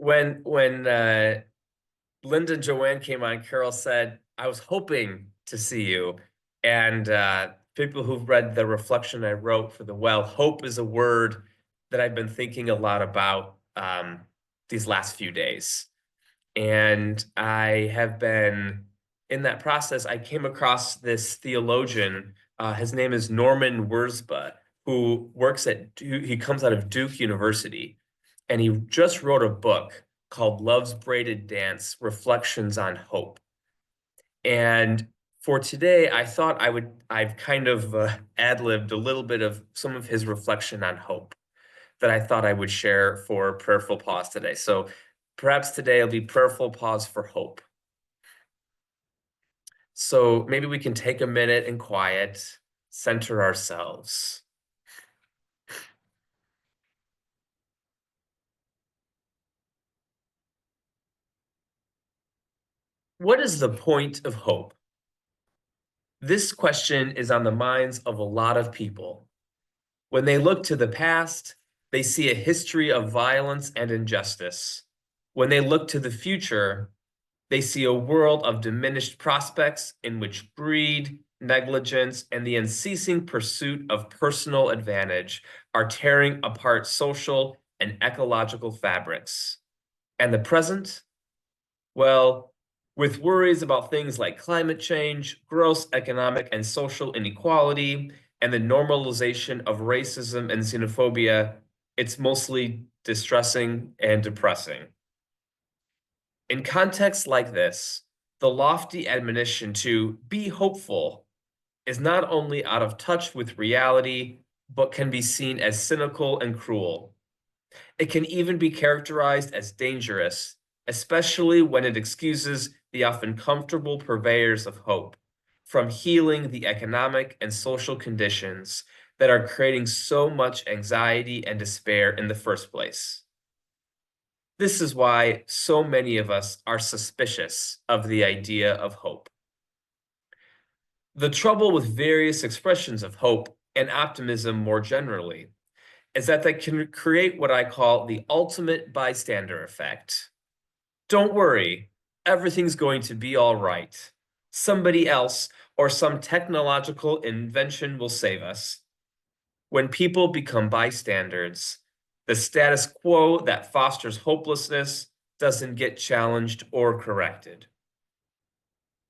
When Linda Joanne came on, Carol said, I was hoping to see you. And people who've read the reflection I wrote for the well, hope is a word that I've been thinking a lot about these last few days. And I have been in that process. I came across this theologian. His name is Norman Wurzba, who works at he comes out of Duke University, and he just wrote a book called Love's Braided Dance: Reflections on Hope. And for today, I thought I've kind of ad-libbed a little bit of some of his reflection on hope that I thought I would share for Prayerful Pause today. So perhaps today will be Prayerful Pause for Hope. So maybe we can take a minute in quiet, center ourselves. What is the point of hope? This question is on the minds of a lot of people. When they look to the past, they see a history of violence and injustice. When they look to the future, they see a world of diminished prospects in which greed, negligence, and the unceasing pursuit of personal advantage are tearing apart social and ecological fabrics. And the present? Well, with worries about things like climate change, gross economic and social inequality, and the normalization of racism and xenophobia, it's mostly distressing and depressing. In contexts like this, the lofty admonition to be hopeful is not only out of touch with reality, but can be seen as cynical and cruel. It can even be characterized as dangerous, especially when it excuses the often comfortable purveyors of hope from healing the economic and social conditions that are creating so much anxiety and despair in the first place. This is why so many of us are suspicious of the idea of hope. The trouble with various expressions of hope and optimism more generally is that they can create what I call the ultimate bystander effect. Don't worry, everything's going to be all right. Somebody else or some technological invention will save us. When people become bystanders, the status quo that fosters hopelessness doesn't get challenged or corrected.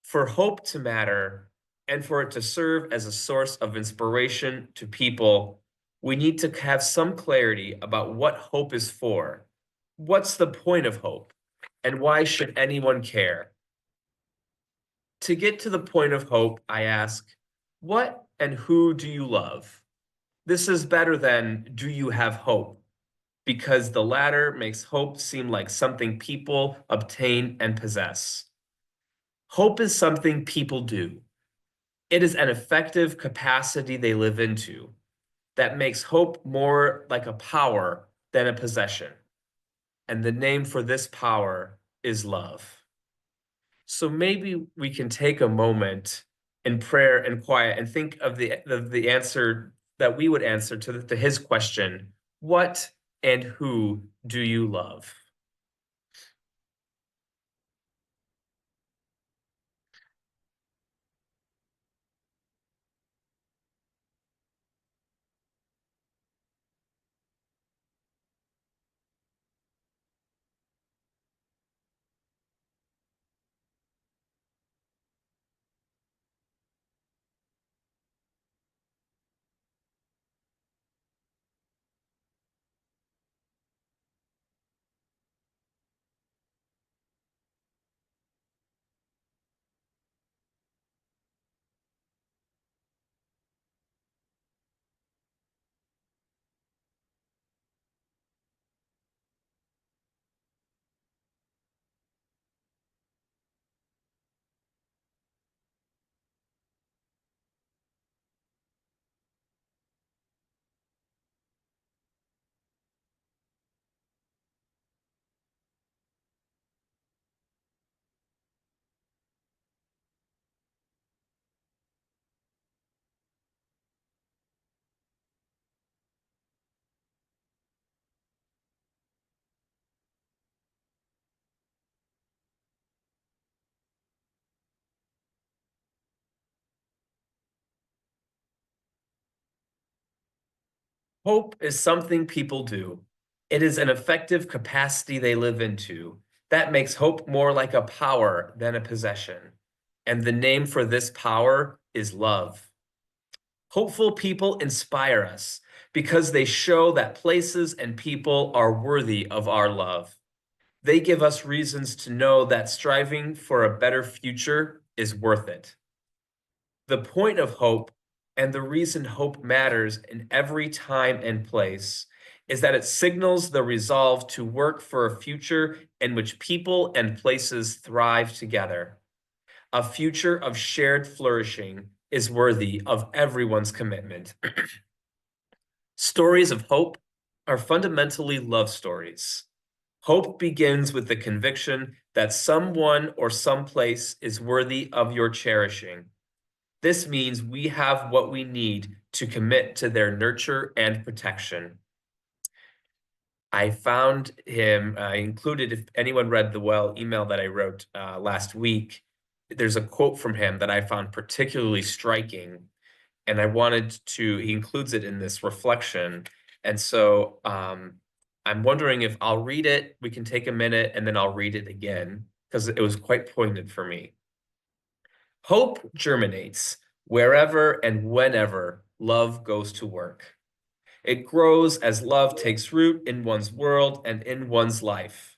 For hope to matter and for it to serve as a source of inspiration to people, we need to have some clarity about what hope is for. What's the point of hope? And why should anyone care? To get to the point of hope, I ask, what and who do you love? This is better than do you have hope? Because the latter makes hope seem like something people obtain and possess. Hope is something people do. It is an effective capacity they live into that makes hope more like a power than a possession. And the name for this power is love. So maybe we can take a moment in prayer and quiet and think of the answer that we would answer to his question, what and who do you love? Hope is something people do. It is an effective capacity they live into. That makes hope more like a power than a possession. And the name for this power is love. Hopeful people inspire us because they show that places and people are worthy of our love. They give us reasons to know that striving for a better future is worth it. The point of hope and the reason hope matters in every time and place is that it signals the resolve to work for a future in which people and places thrive together. A future of shared flourishing is worthy of everyone's commitment. Stories of hope are fundamentally love stories. Hope begins with the conviction that someone or someplace is worthy of your cherishing. This means we have what we need to commit to their nurture and protection. I found him, I included, if anyone read the email that I wrote last week, there's a quote from him that I found particularly striking, and I wanted to, he includes it in this reflection. And so I'm wondering if I'll read it, we can take a minute, and then I'll read it again, because it was quite poignant for me. Hope germinates wherever and whenever love goes to work. It grows as love takes root in one's world and in one's life.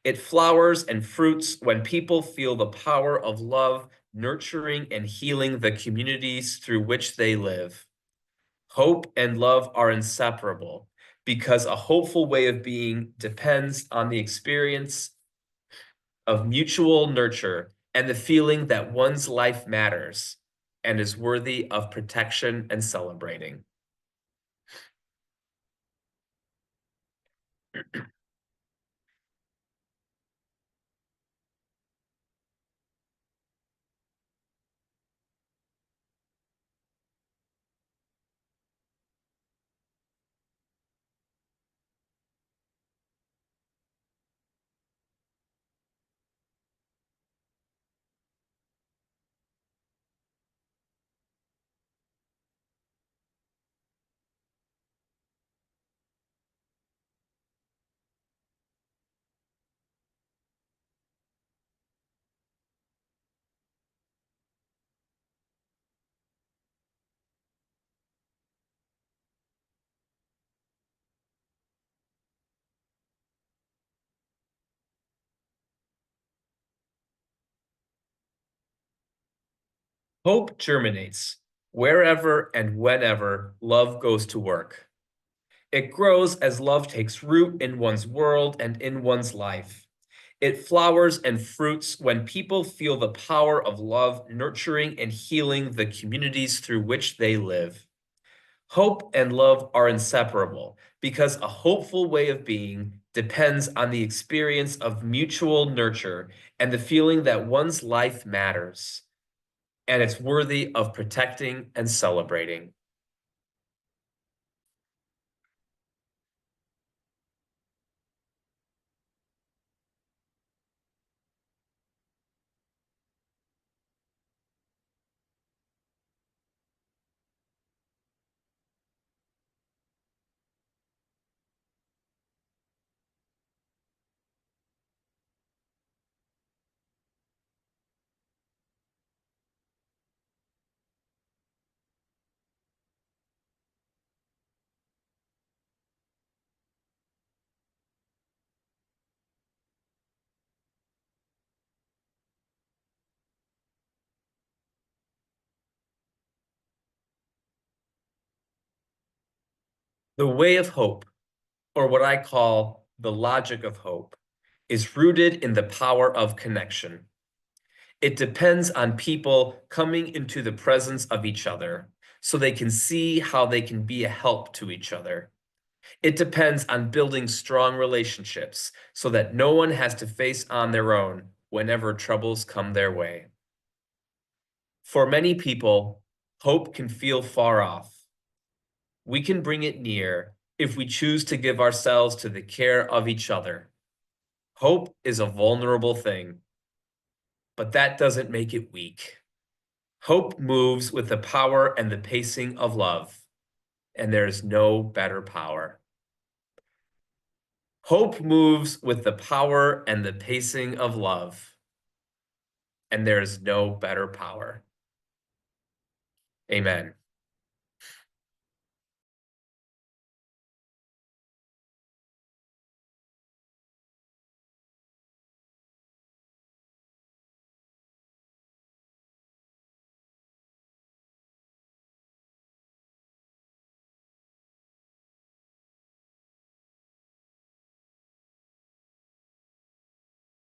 It flowers and fruits when people feel the power of love nurturing and healing the communities through which they live. Hope and love are inseparable because a hopeful way of being depends on the experience of mutual nurture and the feeling that one's life matters and is worthy of protection and celebrating. Hope germinates wherever and whenever love goes to work. It grows as love takes root in one's world and in one's life. It flowers and fruits when people feel the power of love nurturing and healing the communities through which they live. Hope and love are inseparable because a hopeful way of being depends on the experience of mutual nurture and the feeling that one's life matters and it's worthy of protecting and celebrating. The way of hope, or what I call the logic of hope, is rooted in the power of connection. It depends on people coming into the presence of each other so they can see how they can be a help to each other. It depends on building strong relationships so that no one has to face on their own whenever troubles come their way. For many people, hope can feel far off. We can bring it near if we choose to give ourselves to the care of each other. Hope is a vulnerable thing, but that doesn't make it weak. Hope moves with the power and the pacing of love. and there is no better power. Hope moves with the power and the pacing of love, and there is no better power. Amen.